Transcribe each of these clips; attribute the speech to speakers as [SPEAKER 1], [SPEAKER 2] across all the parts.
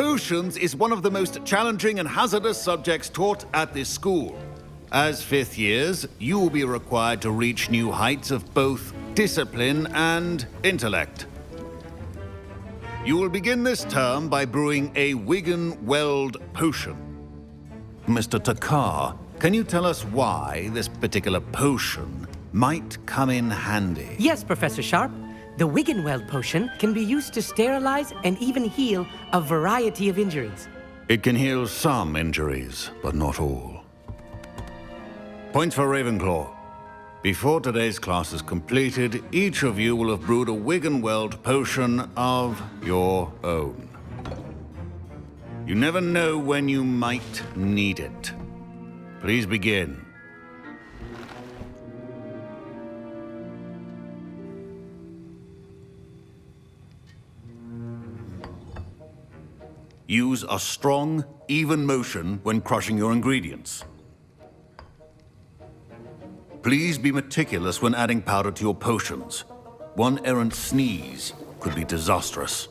[SPEAKER 1] Potions is one of the most challenging and hazardous subjects taught at this school. As fifth years, you will be required to reach new heights of both discipline and intellect. You will begin this term by brewing a Wiggenweld potion. Mr. Takar, can you tell us why this particular potion might come in handy?
[SPEAKER 2] Yes, Professor Sharp. The Wiggenweld potion can be used to sterilize and even heal a variety of injuries.
[SPEAKER 1] It can heal some injuries, but not all. Points for Ravenclaw. Before today's class is completed, each of you will have brewed a Wiggenweld potion of your own. You never know when you might need it. Please begin. Use a strong, even motion when crushing your ingredients. Please be meticulous when adding powder to your potions. One errant sneeze could be disastrous.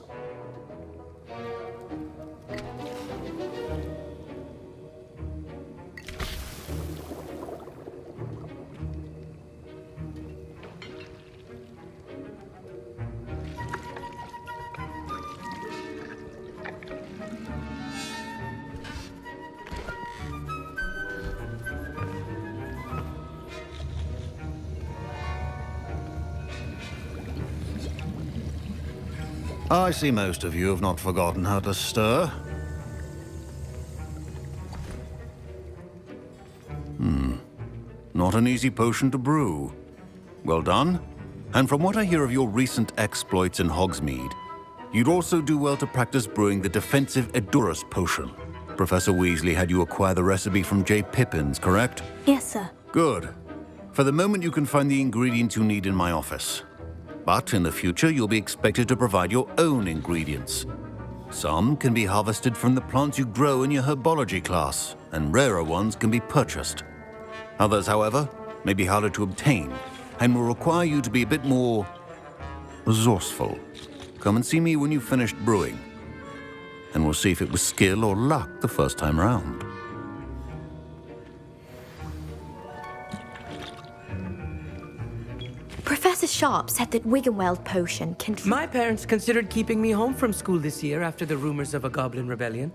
[SPEAKER 1] I see most of you have not forgotten how to stir. Not an easy potion to brew. Well done. And from what I hear of your recent exploits in Hogsmeade, you'd also do well to practice brewing the defensive Edurus potion. Professor Weasley had you acquire the recipe from J. Pippins, correct?
[SPEAKER 3] Yes, sir.
[SPEAKER 1] Good. For the moment, you can find the ingredients you need in my office. But in the future, you'll be expected to provide your own ingredients. Some can be harvested from the plants you grow in your herbology class, and rarer ones can be purchased. Others, however, may be harder to obtain, and will require you to be a bit more resourceful. Come and see me when you've finished brewing, and we'll see if it was skill or luck the first time round.
[SPEAKER 3] Professor Sharp said that Wiggenweld potion can...
[SPEAKER 2] My parents considered keeping me home from school this year after the rumors of a goblin rebellion.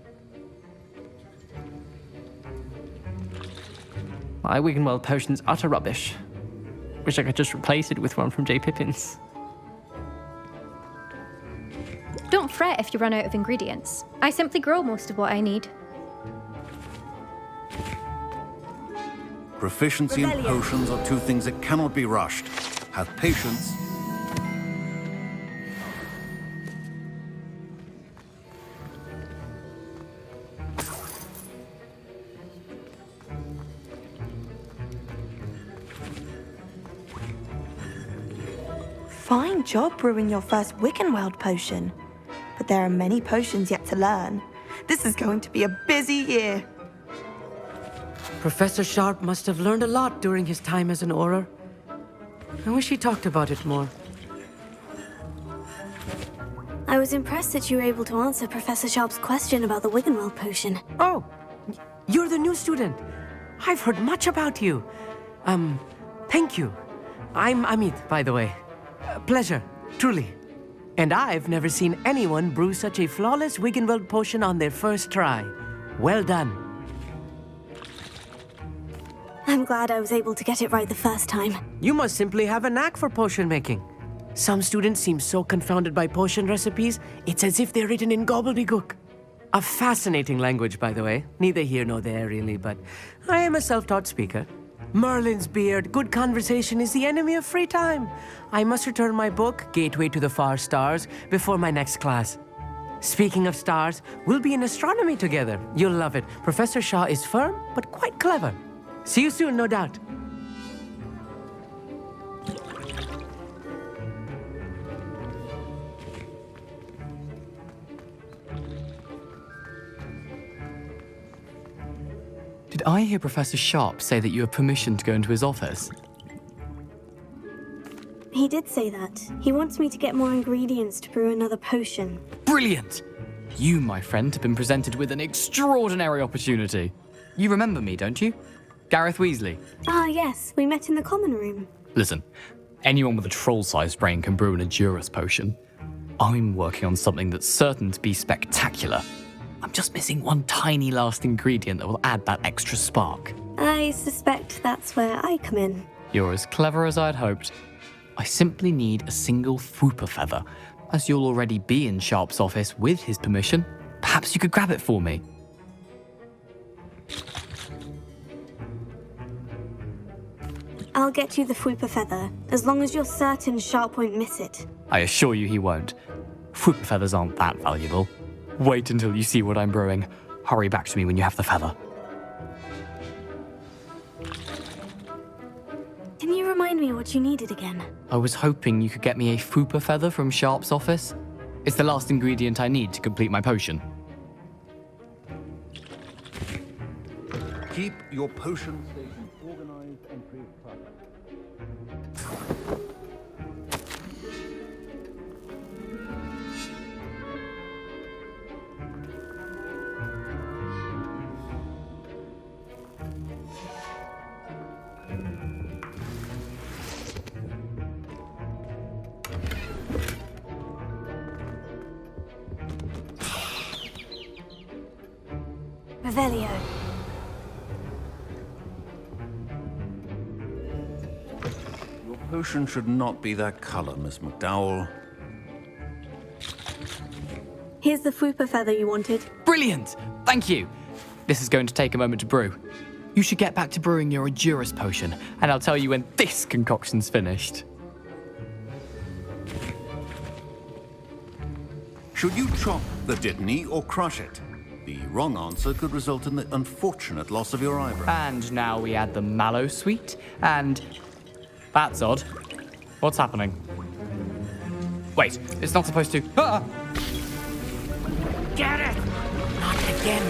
[SPEAKER 4] My Wiggenweld potion's utter rubbish. Wish I could just replace it with one from J. Pippins.
[SPEAKER 5] Don't fret if you run out of ingredients. I simply grow most of what I need.
[SPEAKER 1] Proficiency in potions are two things that cannot be rushed. Have patience.
[SPEAKER 6] Fine job brewing your first Wiggenweld potion. But there are many potions yet to learn. This is going to be a busy year.
[SPEAKER 2] Professor Sharp must have learned a lot during his time as an Auror. I wish he talked about it more.
[SPEAKER 3] I was impressed that you were able to answer Professor Sharp's question about the Wiggenweld potion.
[SPEAKER 2] Oh, you're the new student. I've heard much about you. Thank you. I'm Amit, by the way. Pleasure, truly. And I've never seen anyone brew such a flawless Wiggenweld potion on their first try. Well done.
[SPEAKER 3] I'm glad I was able to get it right the first time.
[SPEAKER 2] You must simply have a knack for potion making. Some students seem so confounded by potion recipes, it's as if they're written in gobbledygook. A fascinating language, by the way. Neither here nor there, really, but I am a self-taught speaker. Merlin's beard, good conversation is the enemy of free time. I must return my book, Gateway to the Far Stars, before my next class. Speaking of stars, we'll be in astronomy together. You'll love it. Professor Shah is firm, but quite clever. See you soon, no doubt.
[SPEAKER 4] Did I hear Professor Sharp say that you have permission to go into his office?
[SPEAKER 3] He did say that. He wants me to get more ingredients to brew another potion.
[SPEAKER 4] Brilliant! You, my friend, have been presented with an extraordinary opportunity. You remember me, don't you? Gareth Weasley.
[SPEAKER 3] Ah, yes, we met in the common room.
[SPEAKER 4] Listen, anyone with a troll-sized brain can brew an Edurus potion. I'm working on something that's certain to be spectacular. I'm just missing one tiny last ingredient that will add that extra spark.
[SPEAKER 3] I suspect that's where I come in.
[SPEAKER 4] You're as clever as I'd hoped. I simply need a single Fwooper feather. As you'll already be in Sharp's office with his permission, perhaps you could grab it for me.
[SPEAKER 3] I'll get you the Fwooper feather, as long as you're certain Sharp won't miss it.
[SPEAKER 4] I assure you he won't. Fwooper feathers aren't that valuable. Wait until you see what I'm brewing. Hurry back to me when you have the feather.
[SPEAKER 3] Can you remind me what you needed again?
[SPEAKER 4] I was hoping you could get me a Fwooper feather from Sharp's office. It's the last ingredient I need to complete my potion.
[SPEAKER 1] Keep your potion station organized and prepared.
[SPEAKER 3] Revelio.
[SPEAKER 1] Your potion should not be that color, Miss McDowell.
[SPEAKER 3] Here's the Fwooper feather you wanted.
[SPEAKER 4] Brilliant! Thank you! This is going to take a moment to brew. You should get back to brewing your Edurus potion, and I'll tell you when this concoction's finished.
[SPEAKER 1] Should you chop the Dittany or crush it? The wrong answer could result in the unfortunate loss of your eyebrow.
[SPEAKER 4] And now we add the mallow sweet, and... That's odd. What's happening? Wait, it's not supposed to... Ah!
[SPEAKER 2] Get it! Not again.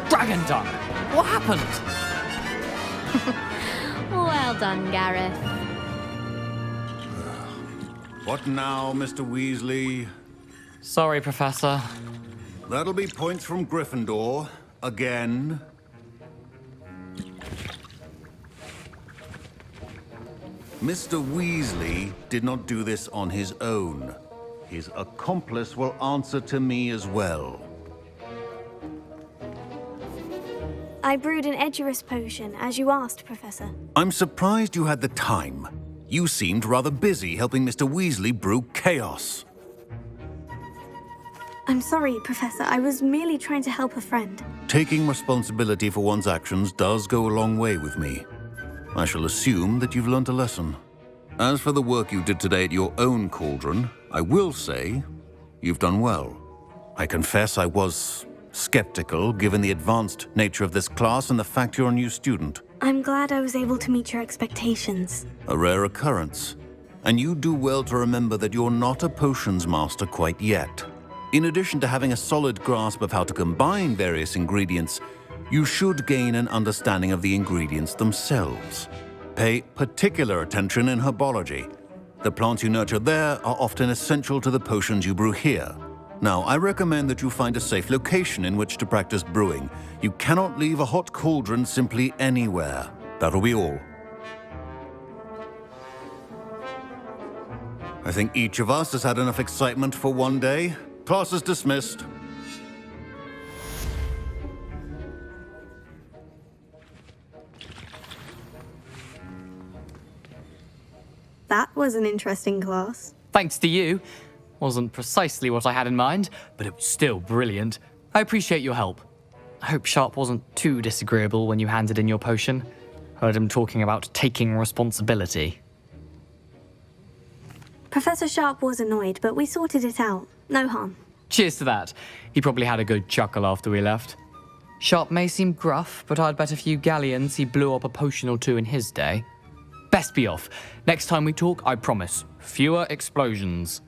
[SPEAKER 4] Dragon dung! What happened?
[SPEAKER 5] Well done, Gareth.
[SPEAKER 1] What now, Mr. Weasley?
[SPEAKER 4] Sorry, Professor.
[SPEAKER 1] That'll be points from Gryffindor. Again. Mr. Weasley did not do this on his own. His accomplice will answer to me as well.
[SPEAKER 3] I brewed an Edurus potion, as you asked, Professor.
[SPEAKER 1] I'm surprised you had the time. You seemed rather busy helping Mr. Weasley brew chaos.
[SPEAKER 3] I'm sorry, Professor. I was merely trying to help a friend.
[SPEAKER 1] Taking responsibility for one's actions does go a long way with me. I shall assume that you've learnt a lesson. As for the work you did today at your own cauldron, I will say you've done well. I confess I was skeptical given the advanced nature of this class and the fact you're a new student.
[SPEAKER 3] I'm glad I was able to meet your expectations.
[SPEAKER 1] A rare occurrence. And you do well to remember that you're not a potions master quite yet. In addition to having a solid grasp of how to combine various ingredients, you should gain an understanding of the ingredients themselves. Pay particular attention in herbology. The plants you nurture there are often essential to the potions you brew here. Now, I recommend that you find a safe location in which to practice brewing. You cannot leave a hot cauldron simply anywhere. That'll be all. I think each of us has had enough excitement for one day. Class is dismissed.
[SPEAKER 3] That was an interesting class.
[SPEAKER 4] Thanks to you. Wasn't precisely what I had in mind, but it was still brilliant. I appreciate your help. I hope Sharp wasn't too disagreeable when you handed in your potion. Heard him talking about taking responsibility.
[SPEAKER 3] Professor Sharp was annoyed, but we sorted it out. No harm.
[SPEAKER 4] Cheers to that. He probably had a good chuckle after we left. Sharp may seem gruff, but I'd bet a few galleons he blew up a potion or two in his day. Best be off. Next time we talk, I promise, fewer explosions.